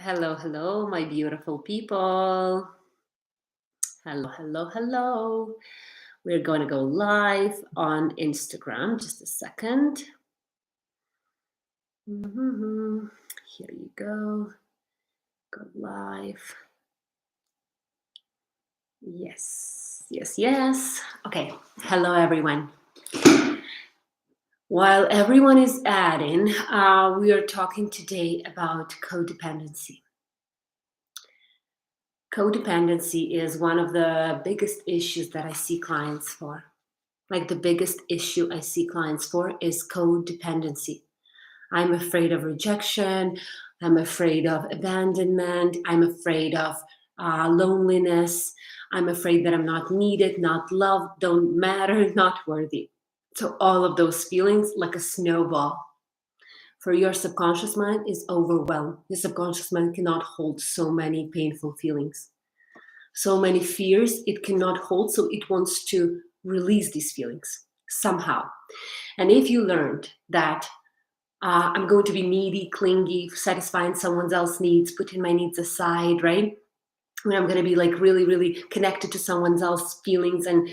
Hello, hello, my beautiful people. Hello, hello, hello. We're going to go live on Instagram. Just a second. Here you go. Go live. Yes, yes, yes. Okay. Hello, everyone. While everyone is adding, we are talking today about codependency. Codependency is one of the biggest issues that I see clients for. Like the biggest issue I see clients for is codependency. I'm afraid of rejection. I'm afraid of abandonment. I'm afraid of loneliness. I'm afraid that I'm not needed, not loved, don't matter, not worthy. So all of those feelings like a snowball. For your subconscious mind is overwhelmed. Your subconscious mind cannot hold so many painful feelings, so many fears it cannot hold, so it wants to release these feelings somehow. And if you learned that I'm going to be needy, clingy, satisfying someone else's needs, putting my needs aside, right? When I'm going to be like really, really connected to someone else's feelings and,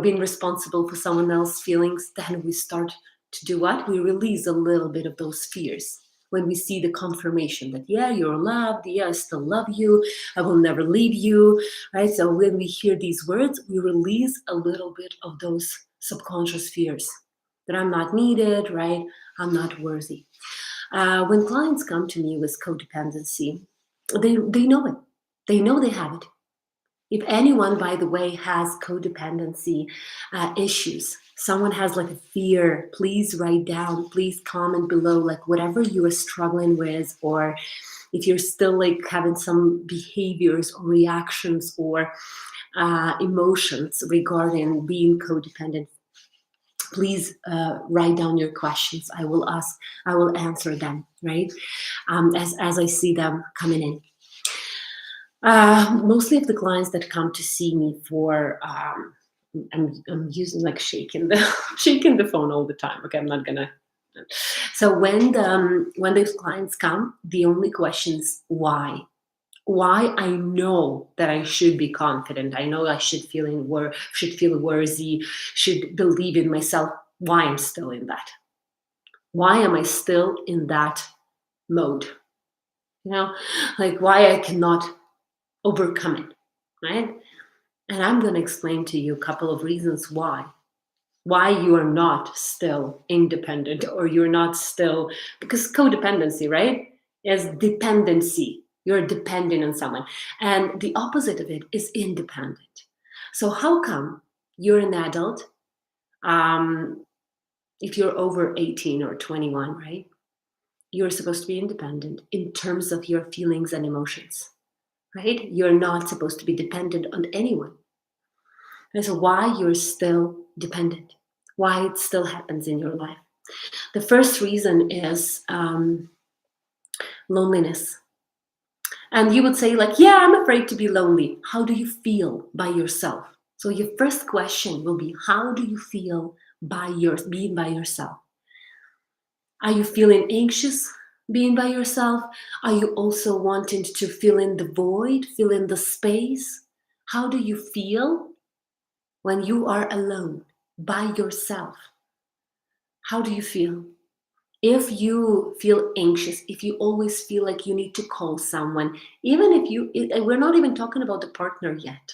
being responsible for someone else's feelings, then we start to do what? We release a little bit of those fears when we see the confirmation that, yeah, you're loved, yeah, I still love you, I will never leave you, right? So when we hear these words, we release a little bit of those subconscious fears that I'm not needed, right? I'm not worthy. When clients come to me with codependency, they know it. They know they have it. If anyone, by the way, has codependency issues, someone has like a fear, please write down, please comment below, like whatever you are struggling with, or if you're still like having some behaviors or reactions or emotions regarding being codependent, please write down your questions. I will answer them, right? As I see them coming in. Mostly of the clients that come to see me for, I'm using like shaking the phone all the time. Okay, I'm not gonna. So when those clients come, the only question is why. Why I know that I should be confident. I know I should feel worthy, should believe in myself. Why I'm still in that? Why am I still in that mode? Like why I cannot overcome it, right? And I'm going to explain to you a couple of reasons why you are not still independent, or you're not still, because codependency, right, is dependency. You're dependent on someone, and the opposite of it is independent. So how come you're an adult, if you're over 18 or 21, right, you're supposed to be independent in terms of your feelings and emotions, right? You're not supposed to be dependent on anyone. And so why you're still dependent, why it still happens in your life. The first reason is loneliness. And you would say like, yeah, I'm afraid to be lonely. How do you feel by yourself? So your first question will be, how do you feel being by yourself? Are you feeling anxious being by yourself? Are you also wanting to fill in the void, fill in the space? How do you feel when you are alone by yourself? How do you feel? If you feel anxious, if you always feel like you need to call someone, even if we're not even talking about the partner yet.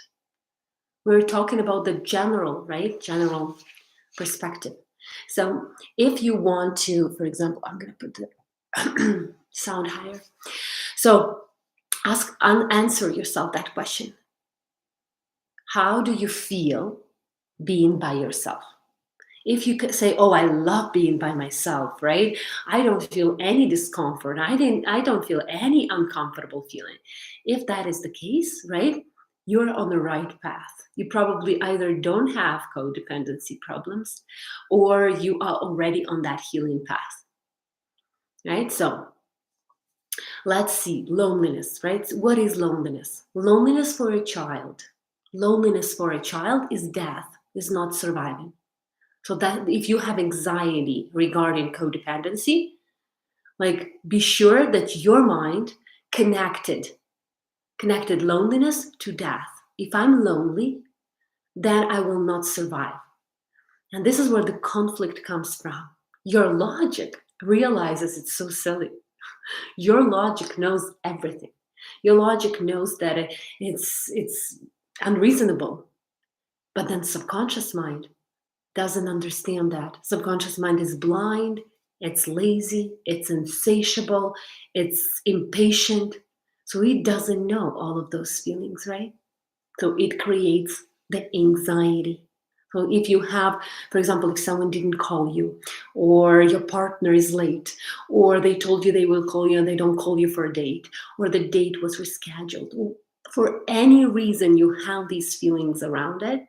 We're talking about the general perspective. So if you want to, for example, I'm going to put the sound higher. So answer yourself that question. How do you feel being by yourself? If you could say, oh, I love being by myself, right? I don't feel any discomfort. I don't feel any uncomfortable feeling. If that is the case, right, you're on the right path. You probably either don't have codependency problems, or you are already on that healing path, right? So let's see, loneliness, right? What is loneliness? Loneliness for a child. Loneliness for a child is death, is not surviving. So that if you have anxiety regarding codependency, like be sure that your mind connected loneliness to death. If I'm lonely, then I will not survive. And this is where the conflict comes from. Your logic realizes it's so silly. Your logic knows everything. Your logic knows that it's unreasonable. But then subconscious mind doesn't understand that. Subconscious mind is blind, it's lazy, it's insatiable, it's impatient. So it doesn't know all of those feelings, right? So it creates the anxiety. So if you have, for example, if someone didn't call you, or your partner is late, or they told you they will call you and they don't call you for a date, or the date was rescheduled, or for any reason you have these feelings around it,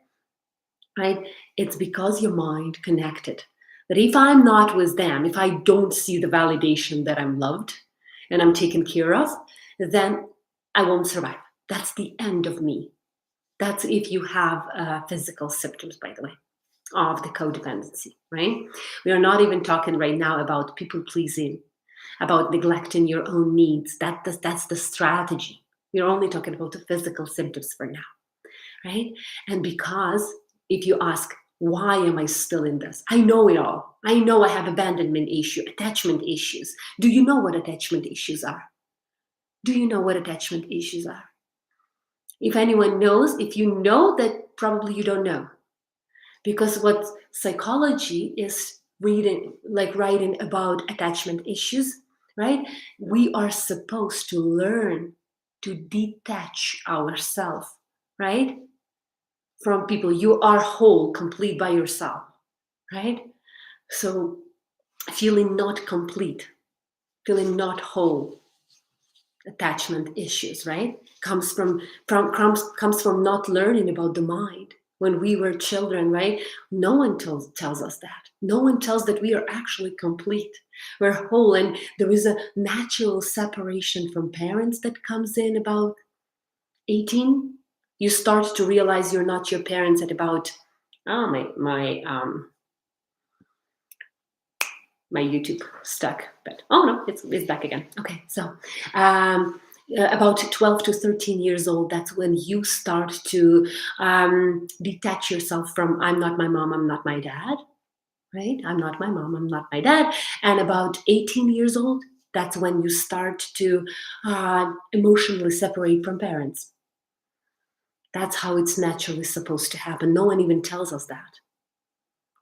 right? It's because your mind connected. That if I'm not with them, if I don't see the validation that I'm loved and I'm taken care of, then I won't survive. That's the end of me. That's if you have physical symptoms, by the way, of the codependency, right? We are not even talking right now about people pleasing, about neglecting your own needs. That's the strategy. We're only talking about the physical symptoms for now, right? And because if you ask, why am I still in this? I know it all. I know I have abandonment issue, attachment issues. Do you know what attachment issues are? Do you know what attachment issues are? If anyone knows, if you know, that probably you don't know. Because what psychology is writing about attachment issues, right? We are supposed to learn to detach ourselves, right? From people. You are whole, complete by yourself, right? So feeling not complete, feeling not whole, attachment issues, right? Comes from not learning about the mind. When we were children, right? No one tells us that. No one tells that we are actually complete. We're whole, and there is a natural separation from parents that comes in about 18. You start to realize you're not your parents at about my YouTube stuck, but oh no, it's back again. Okay, so about 12 to 13 years old, that's when you start to detach yourself from I'm not my mom, I'm not my dad, right? I'm not my mom, I'm not my dad. And about 18 years old, that's when you start to emotionally separate from parents. That's how it's naturally supposed to happen. No one even tells us that.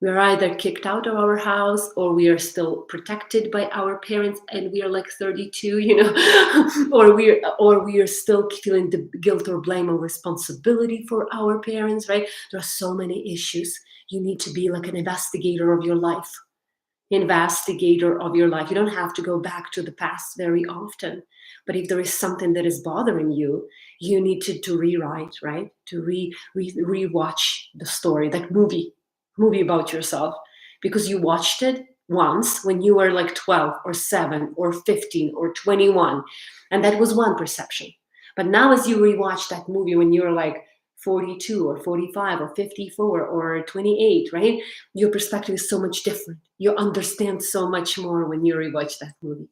We're either kicked out of our house or we are still protected by our parents and we are like 32, or we are still feeling the guilt or blame or responsibility for our parents, right? There are so many issues. You need to be like an investigator of your life. You don't have to go back to the past very often. But if there is something that is bothering you, you need to rewrite, right? To rewatch the story, that movie about yourself, because you watched it once when you were like 12 or 7 or 15 or 21, and that was one perception. But now as you rewatch that movie when you're like 42 or 45 or 54 or 28, right? Your perspective is so much different. You understand so much more when you rewatch that movie,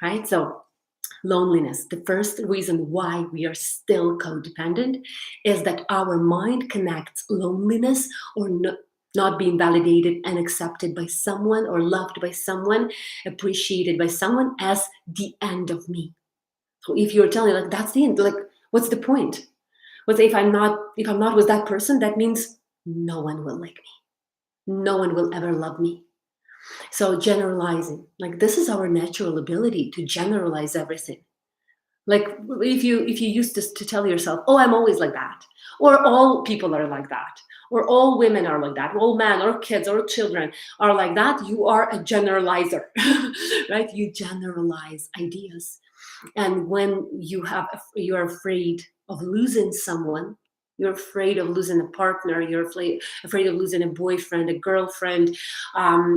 right? So loneliness, the first reason why we are still codependent is that our mind connects loneliness or not being validated and accepted by someone or loved by someone, appreciated by someone as the end of me. So if you're telling like that's the end, like what's the point? If I'm not with that person, that means no one will like me. No one will ever love me. So generalizing, like this is our natural ability to generalize everything. Like if you used to tell yourself, oh, I'm always like that, or all people are like that, or all women are like that, all men or kids or children are like that, you are a generalizer, right? You generalize ideas. And when you're afraid of losing someone, you're afraid of losing a partner, you're afraid of losing a boyfriend, a girlfriend,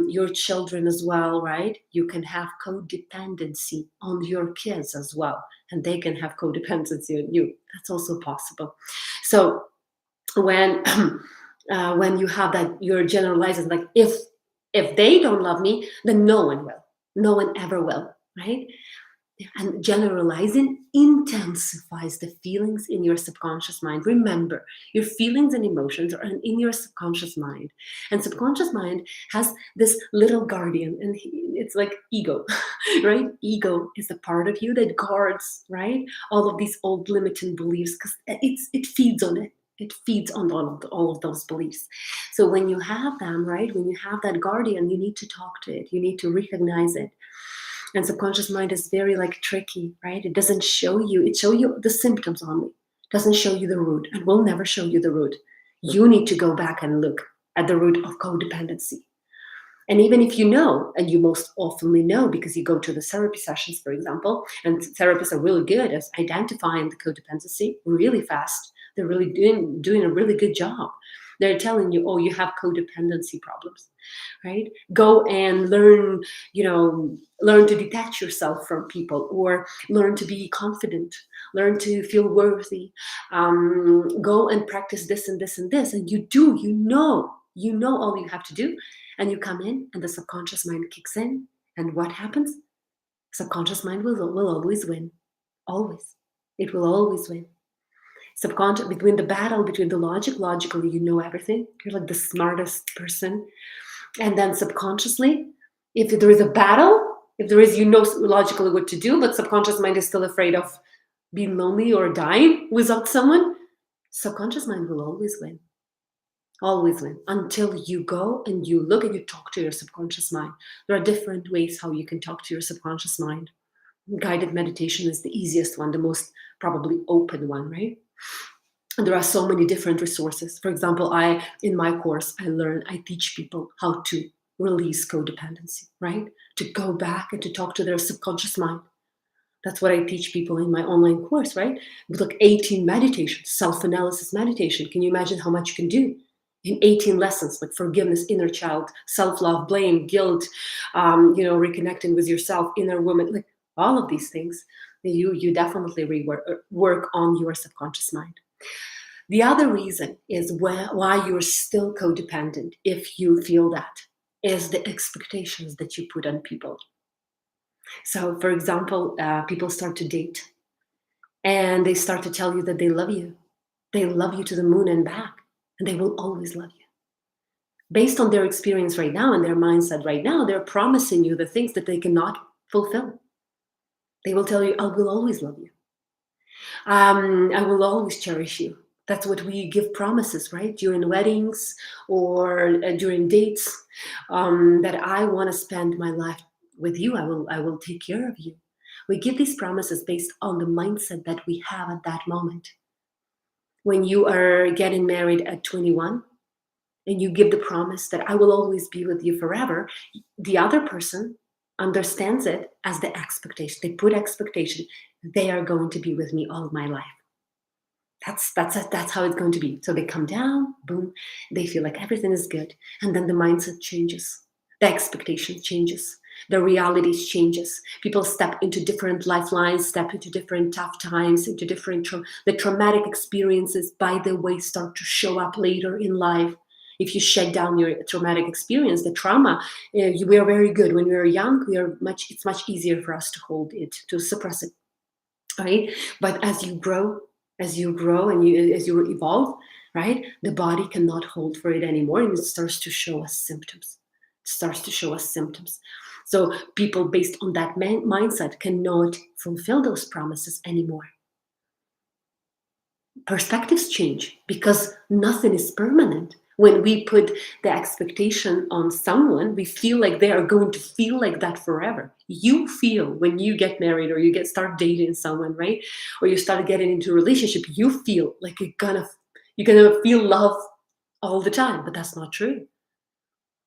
your children as well, right? You can have codependency on your kids as well, and they can have codependency on you. That's also possible. So when you have that, you're generalizing, like if they don't love me, then no one will. No one ever will, right? And generalizing intensifies the feelings in your subconscious mind. Remember, your feelings and emotions are in your subconscious mind. And subconscious mind has this little guardian, and it's like ego, right? Ego is the part of you that guards, right? All of these old limiting beliefs, because it feeds on it. It feeds on all of those beliefs. So when you have them, right, when you have that guardian, you need to talk to it. You need to recognize it. And subconscious mind is very like tricky, right? It doesn't show you, it show you the symptoms only. It doesn't show you the root, and will never show you the root. You need to go back and look at the root of codependency. And even if you know, and you most oftenly know because you go to the therapy sessions, for example, and therapists are really good at identifying the codependency really fast. They're really doing a really good job. They're telling you, oh, you have codependency problems, right? Go and learn, learn to detach yourself from people, or learn to be confident, learn to feel worthy. Go and practice this and this and this. And you know all you have to do. And you come in and the subconscious mind kicks in. And what happens? Subconscious mind will always win. Always. It will always win. Subconscious, between the battle between the logically you know everything, you're like the smartest person, and then subconsciously, if there is a battle, if there is, you know logically what to do, but subconscious mind is still afraid of being lonely or dying without someone, subconscious mind will always win, until you go and you look and you talk to your subconscious mind. There are different ways how you can talk to your subconscious mind. Guided meditation is the easiest one, the most probably open one, right? And there are so many different resources. For example, in my course, I teach people how to release codependency, right? To go back and to talk to their subconscious mind. That's what I teach people in my online course, right? With like 18 meditations, self-analysis meditation. Can you imagine how much you can do in 18 lessons? Like forgiveness, inner child, self-love, blame, guilt, reconnecting with yourself, inner woman, like all of these things. You definitely work on your subconscious mind. The other reason is why you're still codependent, if you feel that, is the expectations that you put on people. So, for example, people start to date and they start to tell you that they love you. They love you to the moon and back, and they will always love you. Based on their experience right now and their mindset right now, they're promising you the things that they cannot fulfill. They will tell you, I will always love you. I will always cherish you. That's what we give promises, right? During weddings or during dates, that I want to spend my life with you. I will take care of you. We give these promises based on the mindset that we have at that moment. When you are getting married at 21 and you give the promise that I will always be with you forever, the other person understands it as the expectation. They put expectation. They are going to be with me all of my life. That's how it's going to be. So they come down, boom, they feel like everything is good, and then the mindset changes, the expectation changes, the reality changes. People step into different lifelines, step into different tough times, into different the traumatic experiences, by the way, start to show up later in life. If you shut down your traumatic experience, the trauma, we are very good when we are young. It's much easier for us to hold it, to suppress it, right? But as you grow as you evolve, right, the body cannot hold for it anymore, and it starts to show us symptoms. So people based on that mindset cannot fulfill those promises anymore. Perspectives change because nothing is permanent. When we put the expectation on someone, we feel like they are going to feel like that forever. You feel when you get married or you start dating someone, right? Or you start getting into a relationship, you feel like you're gonna feel love all the time. But that's not true.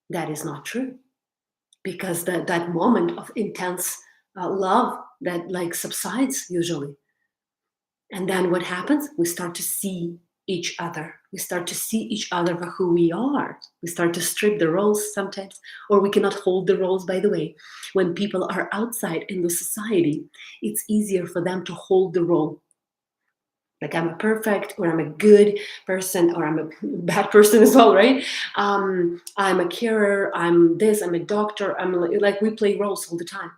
That is not true. Because that moment of intense love that like subsides usually. And then what happens? We start to see each other. We start to see each other for who we are. We start to strip the roles sometimes, or we cannot hold the roles, by the way. When people are outside in the society, it's easier for them to hold the role. Like I'm a perfect, or I'm a good person, or I'm a bad person as well, right? I'm a carer, I'm this, I'm a doctor, I'm like we play roles all the time,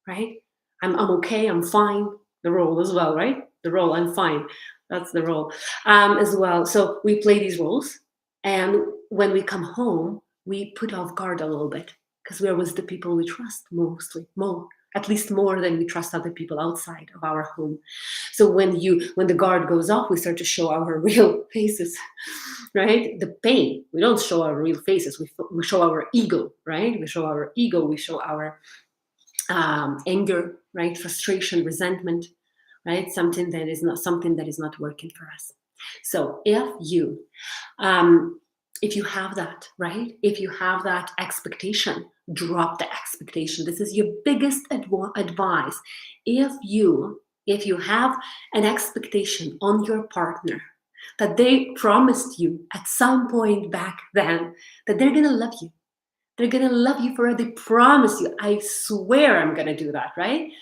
right? I'm okay, I'm fine. The role as well, right? The role, I'm fine. That's the role as well. So we play these roles. And when we come home, we put off guard a little bit because we're with the people we trust mostly, more, at least more than we trust other people outside of our home. So when the guard goes off, we start to show our real faces, right? The pain. We don't show our real faces. We show our ego, right? We show our ego. We show our anger, right? Frustration, resentment, right? Something that is not working for us. So if you have that, right? If you have that expectation, drop the expectation. This is your biggest advice. If you have an expectation on your partner that they promised you at some point back then that they're gonna love you, they're gonna love you forever. They promise you. I swear I'm gonna do that, right?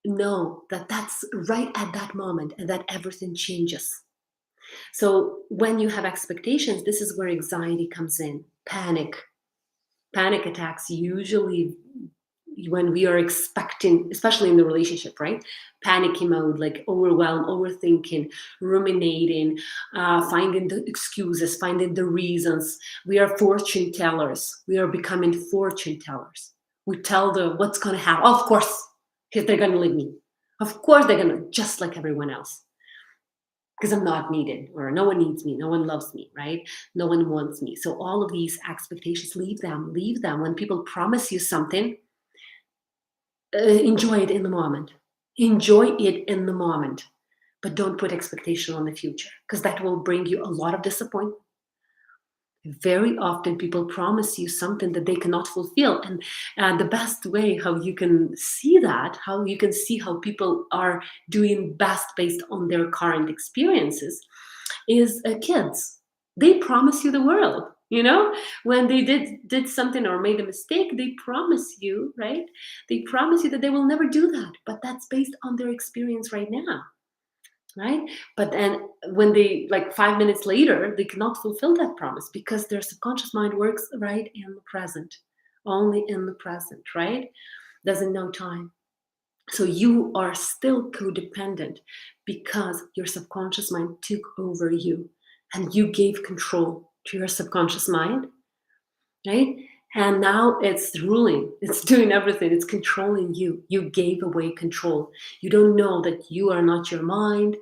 Know that that's right at that moment and that everything changes. So when you have expectations, this is where anxiety comes in. Panic attacks usually when we are expecting, especially in the relationship, right? Panicky mode, like overwhelm, overthinking, ruminating, finding the excuses, finding the reasons. We are fortune tellers. We are becoming fortune tellers. We tell them what's going to happen. Of course, because they're going to leave me. Of course, they're going to, just like everyone else, because I'm not needed, or no one needs me, no one loves me, right? No one wants me. So all of these expectations, leave them. When people promise you something, enjoy it in the moment. Enjoy it in the moment, but don't put expectation on the future because that will bring you a lot of disappointment. Very often people promise you something that they cannot fulfill, and the best way how you can see that, how you can see how people are doing best based on their current experiences, is kids. They promise you the world. When they did something or made a mistake, they promise you, right? They promise you that they will never do that, but that's based on their experience right now, right? But then when they, like, 5 minutes later, they cannot fulfill that promise because their subconscious mind works right in the present, only in the present, right? Doesn't know time. So you are still codependent because your subconscious mind took over you and you gave control to your subconscious mind, right? And now it's ruling, it's doing everything, it's controlling you. You gave away control. You don't know that you are not your mind,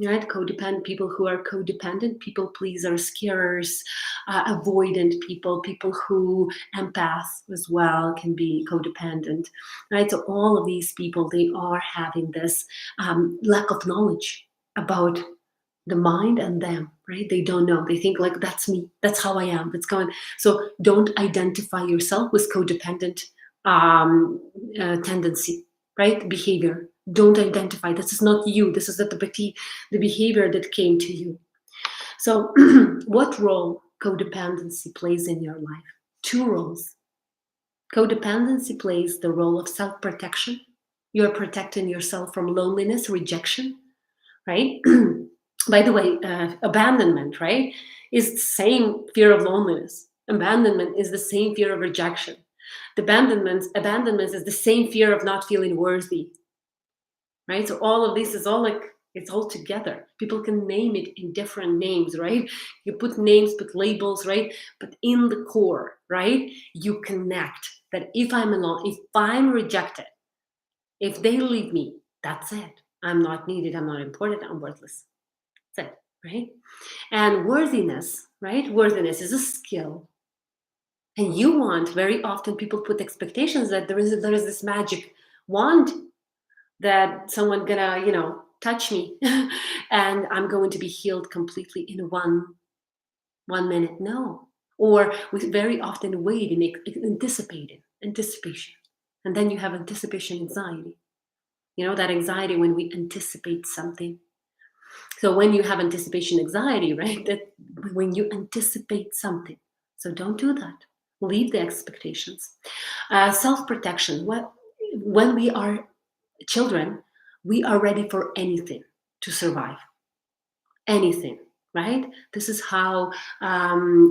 right? Codependent people who are codependent, people pleasers, scarers, avoidant people who empaths as well can be codependent, right? So all of these people, they are having this lack of knowledge about the mind and them, right? They don't know. They think like, that's me, that's how I am, that's going. So don't identify yourself with codependent tendency, right? Behavior. Don't identify. This is not you. This is the behavior that came to you. So what role codependency plays in your life? Two roles. Codependency plays the role of self-protection. You're protecting yourself from loneliness, rejection, right? By the way, abandonment, right, is the same fear of loneliness. Abandonment is the same fear of rejection. The abandonment is the same fear of not feeling worthy, right? So all of this is all like, it's all together. People can name it in different names, right? You put names, put labels, right? But in the core, right, you connect that if I'm alone, if I'm rejected, if they leave me, that's it. I'm not needed, I'm not important, I'm worthless. That's it, right? And worthiness, right? Worthiness is a skill. And you want, very often people put expectations that there is this magic wand that someone gonna, touch me and I'm going to be healed completely in one minute. No. Or we very often wait and anticipation. And then you have anticipation anxiety. That anxiety when we anticipate something. So when you have anticipation anxiety, right, that when you anticipate something, so don't do that. Leave the expectations. Self-protection. When we are children, we are ready for anything to survive. Anything, right? This is how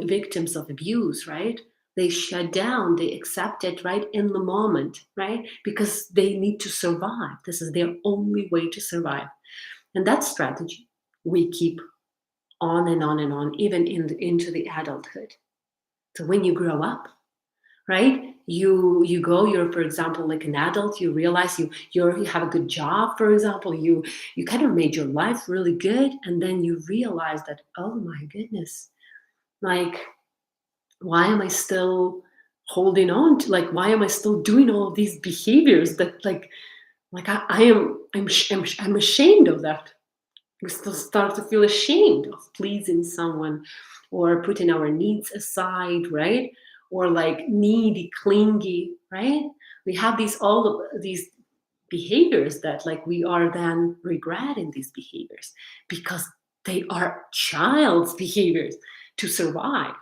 victims of abuse, right? They shut down, they accept it right in the moment, right? Because they need to survive. This is their only way to survive. And that strategy we keep on and on and on, even into the adulthood. So when you grow up, right, you go, you're, for example, like an adult, you realize you have a good job, for example, you kind of made your life really good, and then you realize that, oh my goodness, like, why am I still holding on to, like, why am I still doing all of these behaviors that, like I'm ashamed of that. We still start to feel ashamed of pleasing someone, or putting our needs aside, right? Or like needy, clingy, right? We have all of these behaviors that, like, we are then regretting these behaviors because they are child's behaviors to survive.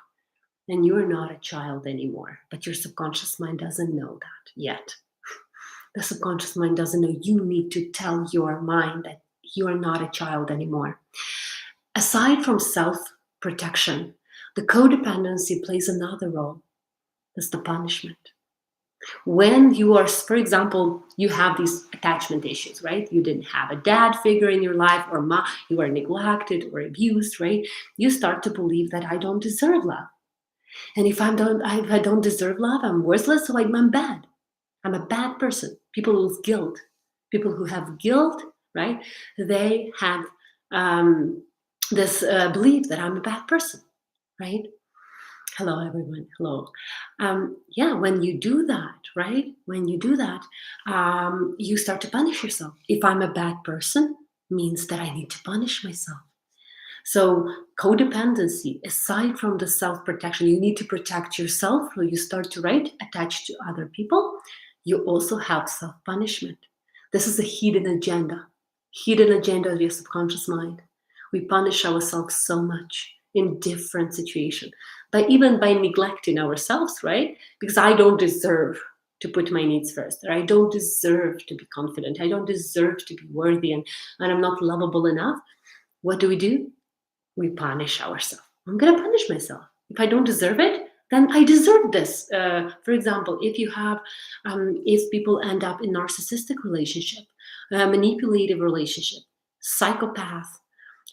And you're not a child anymore, but your subconscious mind doesn't know that yet. The subconscious mind doesn't know. You need to tell your mind that you are not a child anymore. Aside from self protection, the codependency plays another role. That's the punishment. When you are, for example, you have these attachment issues, right? You didn't have a dad figure in your life, or you were neglected or abused, right? You start to believe that I don't deserve love. And if I don't deserve love, I'm worthless, so I'm bad. I'm a bad person. People with guilt, people who have guilt, right? They have this belief that I'm a bad person, right? Hello, everyone. Hello. Yeah, when you do that, right? When you do that, you start to punish yourself. If I'm a bad person, means that I need to punish myself. So codependency, aside from the self-protection, you need to protect yourself, or you start to, right, attach to other people. You also have self-punishment. This is a hidden agenda of your subconscious mind. We punish ourselves so much in different situations, even by neglecting ourselves, right? Because I don't deserve to put my needs first, or I don't deserve to be confident, I don't deserve to be worthy, and I'm not lovable enough. What do? We punish ourselves. I'm going to punish myself. If I don't deserve it, then I deserve this. For example, if people end up in narcissistic relationship, manipulative relationship, psychopath,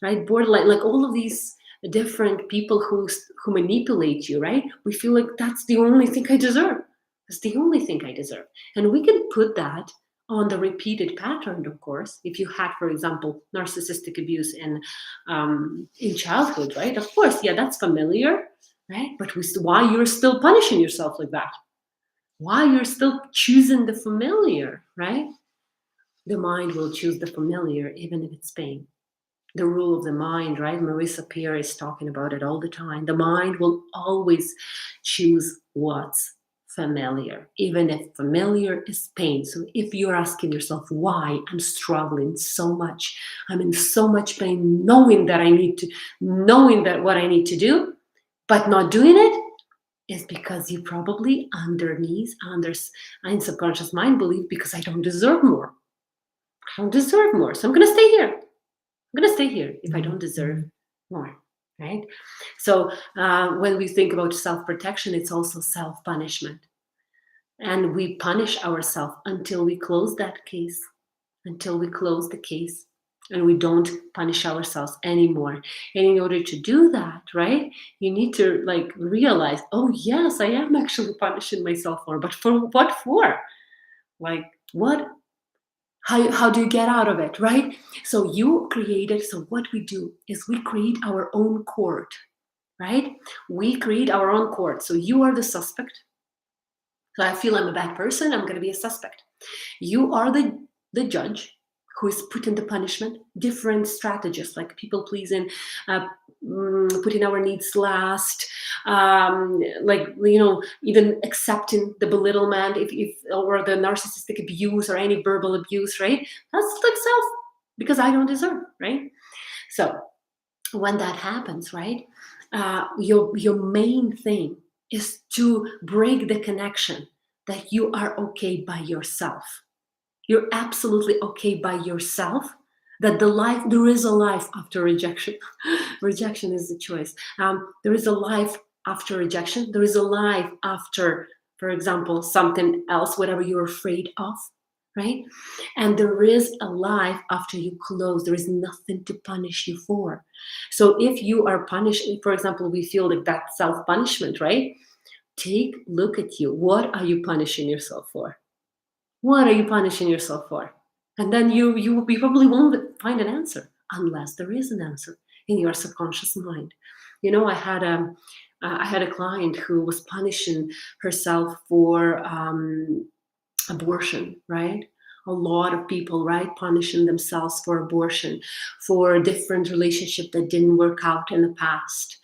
right, borderline, like all of these different people who manipulate you, right? We feel like that's the only thing I deserve. That's the only thing I deserve, and we can put that on the repeated pattern. Of course, if you had, for example, narcissistic abuse in childhood, right? Of course, yeah, that's familiar, right? But why you're still punishing yourself like that? Why you're still choosing the familiar, right? The mind will choose the familiar even if it's pain. The rule of the mind, right? Marissa Peer is talking about it all the time. The mind will always choose what's familiar, even if familiar is pain. So if you're asking yourself, why I'm struggling so much, I'm in so much pain, knowing that what I need to do, but not doing it, is because you probably in subconscious mind believe, because I don't deserve more. I don't deserve more. So I'm going to stay here. I'm going to stay here if I don't deserve more, right? So when we think about self-protection, it's also self-punishment. And we punish ourselves until we close that case, until we close the case, and we don't punish ourselves anymore. And in order to do that, right, you need to realize, oh yes, I am actually punishing myself for, but for what for? Like what? How do you get out of it, right? So what we do is we create our own court, right? We create our own court. So you are the suspect. So I feel I'm a bad person, I'm going to be a suspect. You are the judge who is putting the punishment, different strategies like people pleasing, putting our needs last, even accepting the belittlement, or the narcissistic abuse or any verbal abuse, right? That's like self, because I don't deserve, right? So when that happens, right, your main thing is to break the connection that you are okay by yourself. You're absolutely okay by yourself, that there is a life after rejection. Rejection is a choice. There is a life after rejection. There is a life after, for example, something else, whatever you're afraid of, right? And there is a life after you close. There is nothing to punish you for. So if you are punished, for example, we feel like that self-punishment, right? Take look at you. What are you punishing yourself for? What are you punishing yourself for? And then you probably won't find an answer unless there is an answer in your subconscious mind. You know, I had a client who was punishing herself for abortion, right? A lot of people, right, punishing themselves for abortion, for different relationship that didn't work out in the past,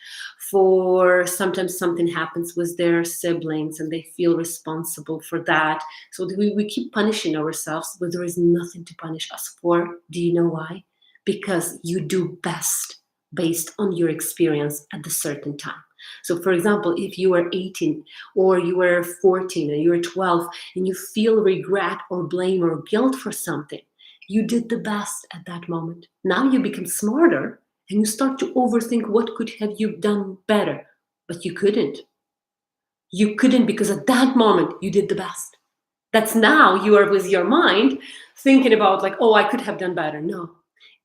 for sometimes something happens with their siblings and they feel responsible for that. So we keep punishing ourselves, but there is nothing to punish us for. Do you know why? Because you do best based on your experience at the certain time. So for example, if you are 18 or you were 14 or you were 12 and you feel regret or blame or guilt for something, you did the best at that moment. Now you become smarter and you start to overthink what could have you done better, but you couldn't. You couldn't because at that moment you did the best. That's now you are with your mind thinking about like, oh, I could have done better. No,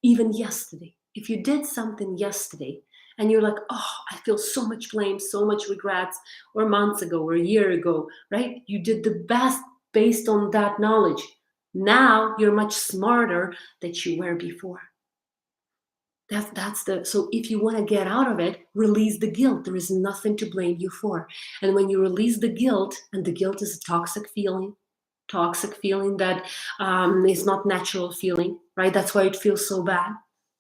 even yesterday, if you did something yesterday and you're like, oh, I feel so much blame, so much regrets, or months ago or a year ago, right? You did the best based on that knowledge. Now you're much smarter than you were before. So if you want to get out of it, release the guilt. There is nothing to blame you for. And when you release the guilt, and the guilt is a toxic feeling that is not natural feeling, right? That's why it feels so bad.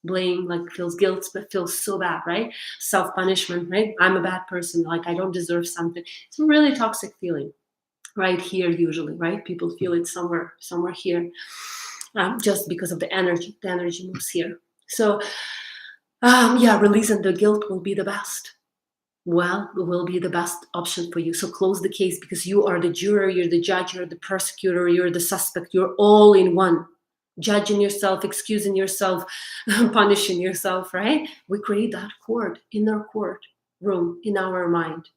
Blame like feels guilt, but feels so bad, right? Self-punishment, right? I'm a bad person, like I don't deserve something. It's a really toxic feeling right here usually, right? People feel it somewhere here, just because of the energy. The energy moves here. So yeah, releasing the guilt will be the best. Well, it will be the best option for you. So close the case because you are the juror, you're the judge, you're the prosecutor, you're the suspect, you're all in one. Judging yourself, excusing yourself, punishing yourself, right? We create that court, inner court room in our mind,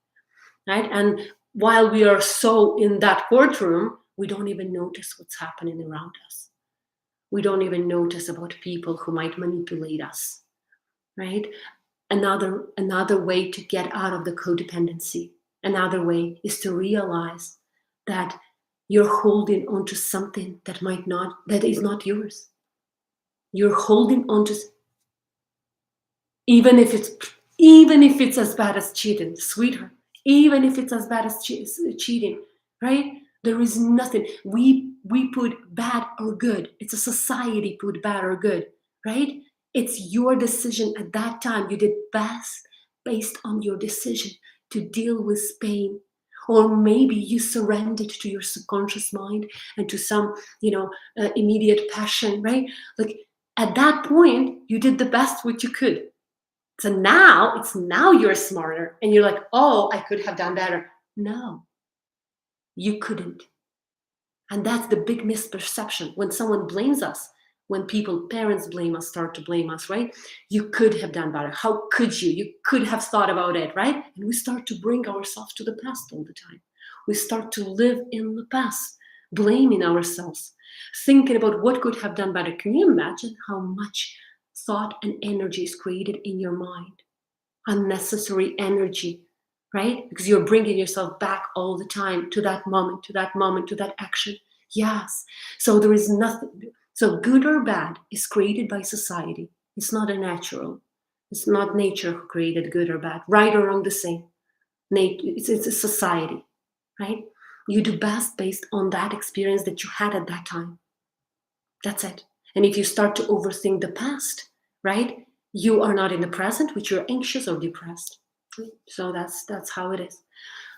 right? And while we are so in that courtroom, we don't even notice what's happening around us. We don't even notice about people who might manipulate us, right? Another way to get out of the codependency, another way is to realize that you're holding on to something that is not yours. You're holding on to, even if it's as bad as cheating, sweetheart, even if it's as bad as cheating, right? There is nothing. We put bad or good. It's a society put bad or good, right? It's your decision at that time. You did best based on your decision to deal with pain. Or maybe you surrendered to your subconscious mind and to some, immediate passion, right? Like at that point, you did the best what you could. So now you're smarter and you're like, oh, I could have done better. No, you couldn't. And that's the big misperception. When someone blames us, when parents blame us, start to blame us, right? You could have done better. How could you? You could have thought about it, right? And we start to bring ourselves to the past all the time. We start to live in the past, blaming ourselves, thinking about what could have done better. Can you imagine how much thought and energy is created in your mind? Unnecessary energy, right? Because you're bringing yourself back all the time to that moment, to that action. Yes. So there is nothing. So good or bad is created by society. It's not a natural. It's not nature who created good or bad. Right or wrong, the same. It's a society, right? You do best based on that experience that you had at that time. That's it. And if you start to overthink the past, right, you are not in the present, which you're anxious or depressed. So that's how it is,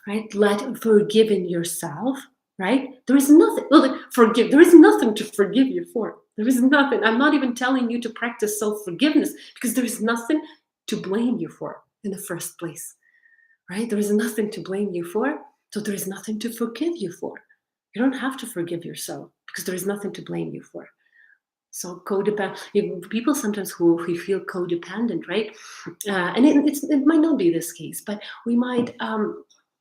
right? Forgiving yourself, right? There is nothing. There is nothing to forgive you for. There is nothing. I'm not even telling you to practice self-forgiveness because there is nothing to blame you for in the first place, right? There is nothing to blame you for, so there is nothing to forgive you for. You don't have to forgive yourself because there is nothing to blame you for. So codependent people sometimes who feel codependent, right? And it might not be this case, but we might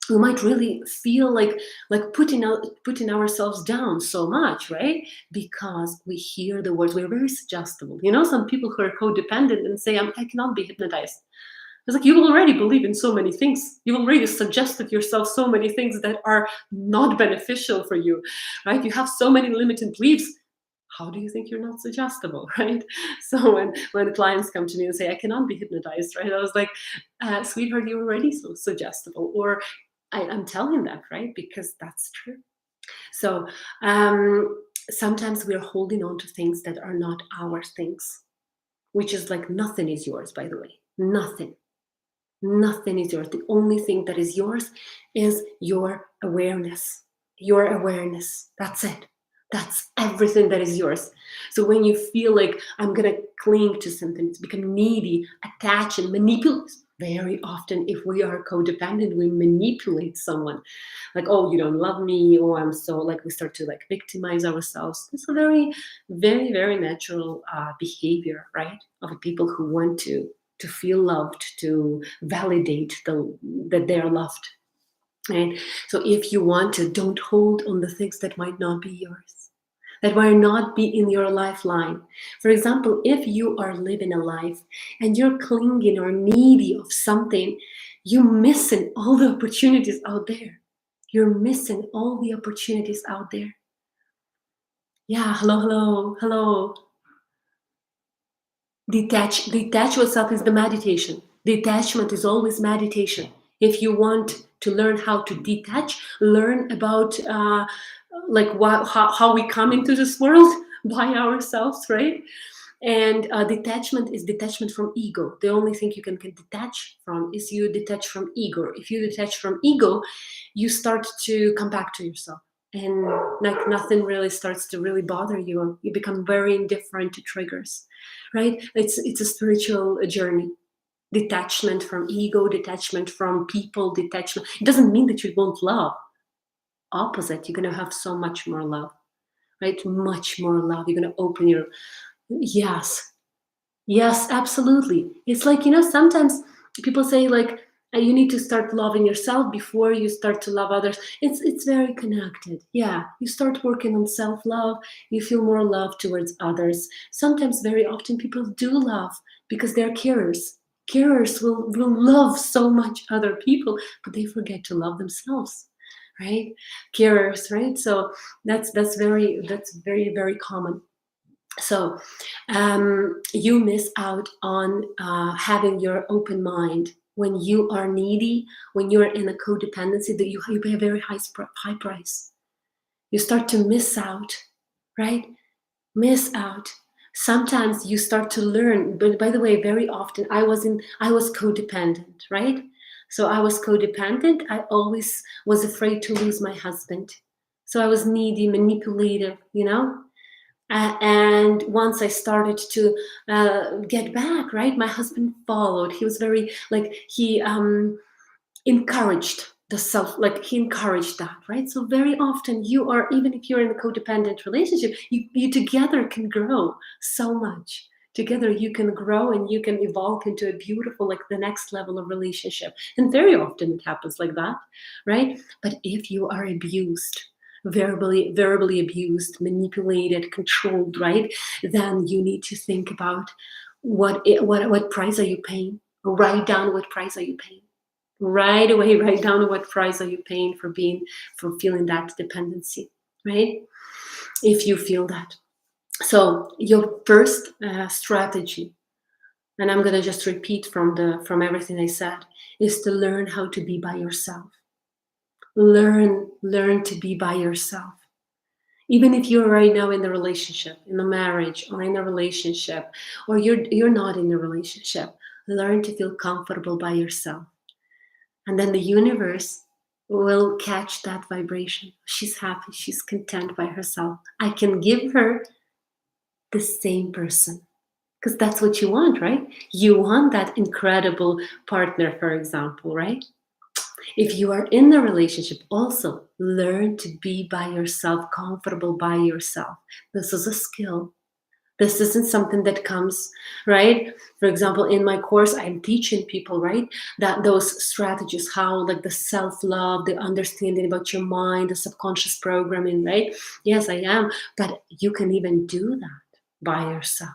really feel like putting ourselves down so much, right? Because we hear the words. We're very suggestible. You know, some people who are codependent and say, I cannot be hypnotized. It's like you already believe in so many things. You already suggested yourself so many things that are not beneficial for you, right? You have so many limited beliefs. How do you think you're not suggestible, right? So when clients come to me and say, I cannot be hypnotized, right? I was like, sweetheart, you're already so suggestible. Or I'm telling that, right? Because that's true. So sometimes we're holding on to things that are not our things, which is like nothing is yours, by the way. Nothing. Nothing is yours. The only thing that is yours is your awareness. Your awareness. That's it. That's everything that is yours. So when you feel like I'm going to cling to something, to become needy, attach, and manipulate, very often, if we are codependent, we manipulate someone. Like, oh, you don't love me, or I'm so, like, we start to like victimize ourselves. It's a very, very, very natural behavior, right? Of people who want to feel loved, to validate that they are loved. Right? So if you want to, don't hold on the things that might not be yours, that might not be in your lifeline. For example, if you are living a life and you're clinging or needy of something, you're missing all the opportunities out there. You're missing all the opportunities out there. Yeah, hello, hello, hello. Detach yourself is the meditation. Detachment is always meditation. If you want to learn how to detach, learn about how we come into this world by ourselves, right? And detachment is detachment from ego. The only thing you can detach from is you detach from ego. If you detach from ego, you start to come back to yourself, and like nothing really starts to really bother you. You become very indifferent to triggers, right? It's a spiritual journey. Detachment from ego, detachment from people, detachment. It doesn't mean that you won't love. Opposite, you're gonna have so much more love, right? Much more love. You're gonna open your yes. Yes, absolutely. It's like, sometimes people say like you need to start loving yourself before you start to love others. It's very connected. Yeah, you start working on self-love, you feel more love towards others. Sometimes very often people do love because they're carers. Carers will love so much other people, but they forget to love themselves. Right? Carers, right? So that's very, very common. So you miss out on having your open mind when you are needy, when you're in a codependency, that you pay a very high price. You start to miss out, right? Miss out. Sometimes you start to learn, but by the way, very often I was codependent, right? So I was codependent. I always was afraid to lose my husband. So I was needy, manipulative, and once I started to get back, right, my husband followed. He was very like he encouraged the self, like he encouraged that, right? So very often you are, even if you're in a codependent relationship, you together can grow so much. Together you can grow and you can evolve into a beautiful, like the next level of relationship. And very often it happens like that, right? But if you are abused, verbally abused, manipulated, controlled, right? Then you need to think about what price are you paying? Write down what price are you paying. Right away, write down what price are you paying for feeling that dependency, right? If you feel that. So your first strategy, and I'm gonna just repeat from everything I said, is to learn how to be by yourself. Learn to be by yourself. Even if you're right now in the relationship, in a marriage, or in a relationship, or you're not in a relationship, learn to feel comfortable by yourself. And then the universe will catch that vibration. She's happy, she's content by herself. I can give her the same person. Because that's what you want, right? You want that incredible partner, for example, right? If you are in a relationship, also learn to be by yourself, comfortable by yourself. This is a skill This isn't something that comes, right? For example, in my course, I'm teaching people, right, that those strategies, how like the self-love, the understanding about your mind, the subconscious programming, right? Yes, I am. But you can even do that by yourself.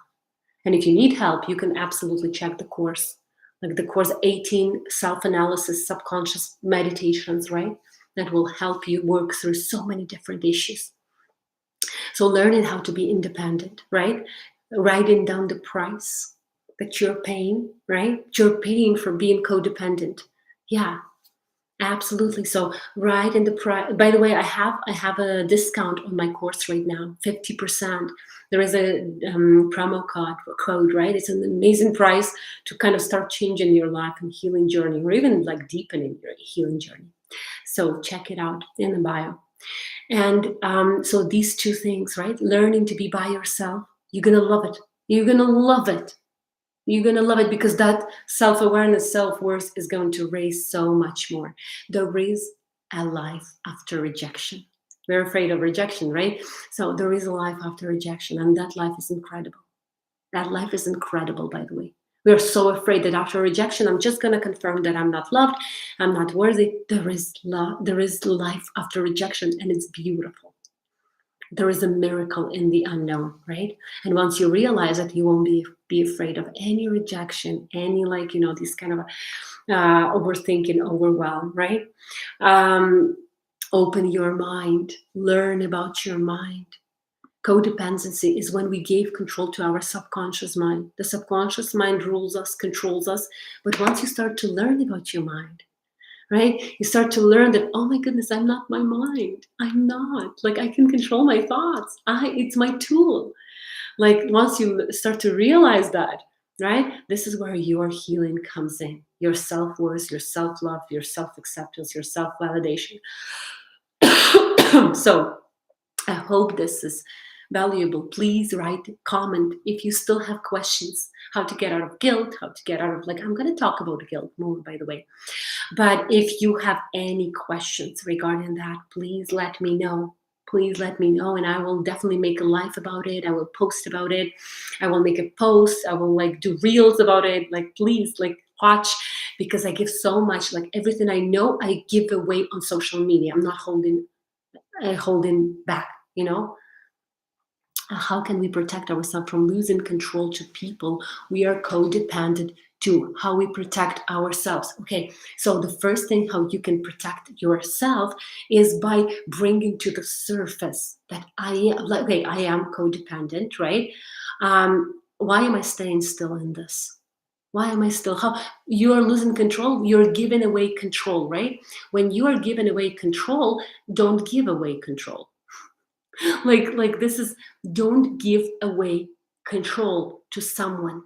And if you need help, you can absolutely check the course, like the course 18 self-analysis, subconscious meditations, right? That will help you work through so many different issues. So learning how to be independent, right? Writing down the price that you're paying, right? You're paying for being codependent. Yeah, absolutely. So write in the price. By the way, I have a discount on my course right now, 50%. There is a promo code, right? It's an amazing price to kind of start changing your life and healing journey, or even like deepening your healing journey. So check it out in the bio. And so these two things, right? Learning to be by yourself, you're going to love it. You're going to love it. You're going to love it because that self-awareness, self-worth is going to raise so much more. There is a life after rejection. We're afraid of rejection, right? So there is a life after rejection, and that life is incredible. That life is incredible, by the way. We are so afraid that after rejection, I'm just going to confirm that I'm not loved, I'm not worthy. There is love, there is life after rejection, and it's beautiful. There is a miracle in the unknown, right? And once you realize that, you won't be afraid of any rejection, any like, this kind of overthinking, overwhelm, right? Open your mind, learn about your mind. Codependency is when we gave control to our subconscious mind. The subconscious mind rules us, controls us. But once you start to learn about your mind, right, you start to learn that, oh my goodness, I'm not my mind. I'm not. Like, I can control my thoughts. It's my tool. Like, once you start to realize that, right, this is where your healing comes in. Your self-worth, your self-love, your self-acceptance, your self-validation. So I hope this is valuable. Please write, comment if you still have questions. How to get out of guilt, how to get out of, like, I'm going to talk about guilt more, by the way. But if you have any questions regarding that, please let me know. Please let me know, and I will definitely make a live about it. I will post about it. I will make a post. I will like do reels about it. Like, please, like, watch, because I give so much. Like, everything I know, I give away on social media. I'm not holding back. How can we protect ourselves from losing control to people we are codependent to? How we protect ourselves? Okay, so the first thing how you can protect yourself is by bringing to the surface that I am codependent, right? Why am I staying still in this? Why am I still? How you are losing control? You're giving away control, right? When you are giving away control, don't give away control. Like this is, don't give away control to someone,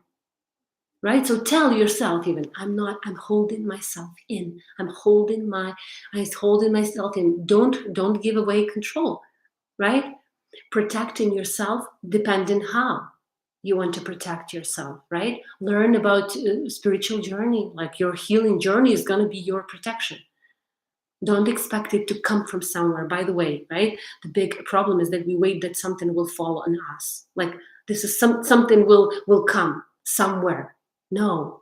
right? So tell yourself, even, I'm holding myself in, I'm holding myself in. Don't give away control, right? Protecting yourself, depending how you want to protect yourself, right? Learn about spiritual journey. Like, your healing journey is going to be your protection. Don't expect it to come from somewhere. By the way, right? The big problem is that we wait that something will fall on us. Like, this is something will come somewhere. No,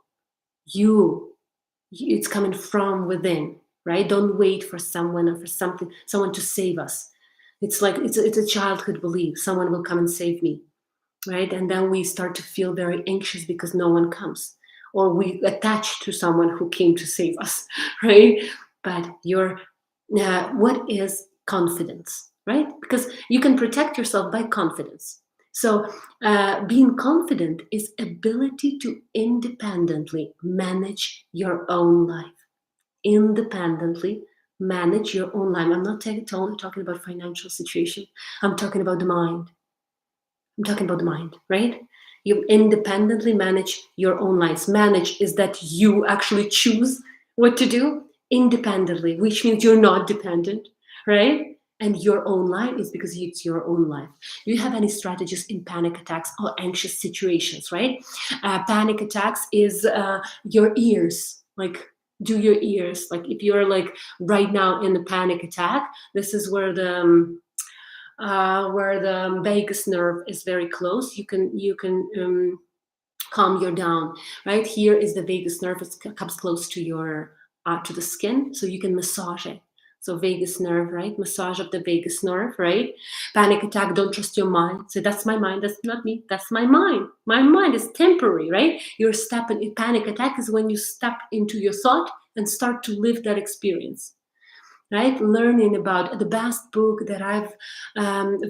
it's coming from within, right? Don't wait for someone or for someone to save us. It's like it's a childhood belief. Someone will come and save me, right? And then we start to feel very anxious because no one comes, or we attach to someone who came to save us, right? But what is confidence, right? Because you can protect yourself by confidence. So being confident is ability to independently manage your own life. Independently manage your own life. I'm not talking about financial situation. I'm talking about the mind. Right? You independently manage your own lives. Manage is that you actually choose what to do independently, which means you're not dependent, right? And your own life is because it's your own life. Do you have any strategies in panic attacks or anxious situations, right? Panic attacks is your ears. Like, do your ears. Like, if you're like right now in the panic attack, this is where the where the vagus nerve is very close. You can calm you down. Right here is the vagus nerve. It comes close to your to the skin, so you can massage it. So vagus nerve, right? Massage of the vagus nerve, right? Panic attack, don't trust your mind. So that's my mind, that's not me, that's my mind. My mind is temporary, right? You're stepping, panic attack is when you step into your thought and start to live that experience, right? Learning about the best book that I've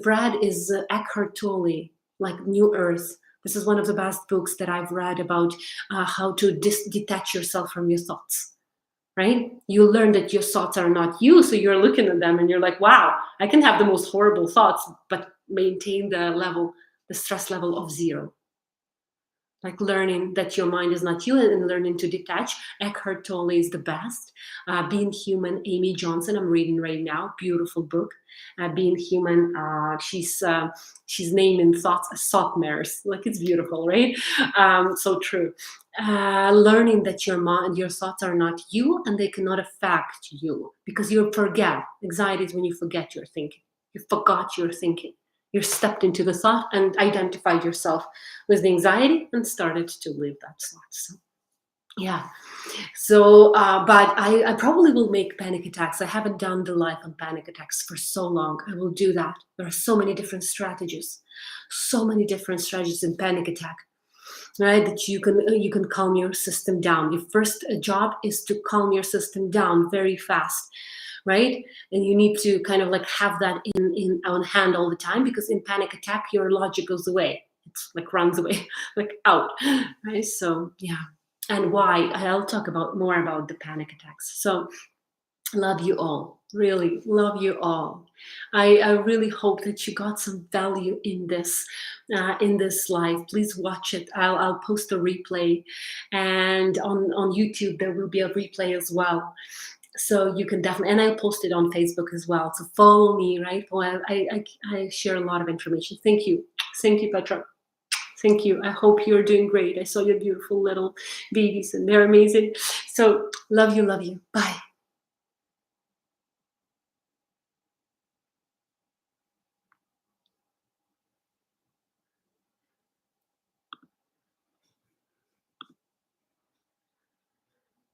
read is Eckhart Tolle, like New Earth. This is one of the best books that I've read about how to detach yourself from your thoughts, right? You learn that your thoughts are not you. So you're looking at them and you're like, wow, I can have the most horrible thoughts, but maintain the stress level of zero. Like learning that your mind is not you and learning to detach. Eckhart Tolle is the best. Being Human, Amy Johnson, I'm reading right now, beautiful book. Being Human, she's naming thoughts as thought mares. Like it's beautiful, right? So true. Learning that your mind, your thoughts are not you and they cannot affect you because you forget. Anxiety is when you forget your thinking. You forgot your thinking. You stepped into the thought and identified yourself with the anxiety and started to live that thought. So, yeah. So, but I probably will make panic attacks. I haven't done the live on panic attacks for so long. I will do that. There are so many different strategies, in panic attack, right? That you can calm your system down. Your first job is to calm your system down very fast, right? And you need to kind of like have that in on hand all the time, because in panic attack your logic goes away. It's like runs away, like out, right? So yeah. And why I'll talk about more about the panic attacks. So love you all, really love you all. I really hope that you got some value in this live. Please watch it. I'll post a replay, and on YouTube there will be a replay as well, so you can definitely, and I'll post it on Facebook as well. So follow me, right? Well, I share a lot of information. Thank you, Petra. Thank you. I hope you're doing great. I saw your beautiful little babies and they're amazing. So love you. Bye.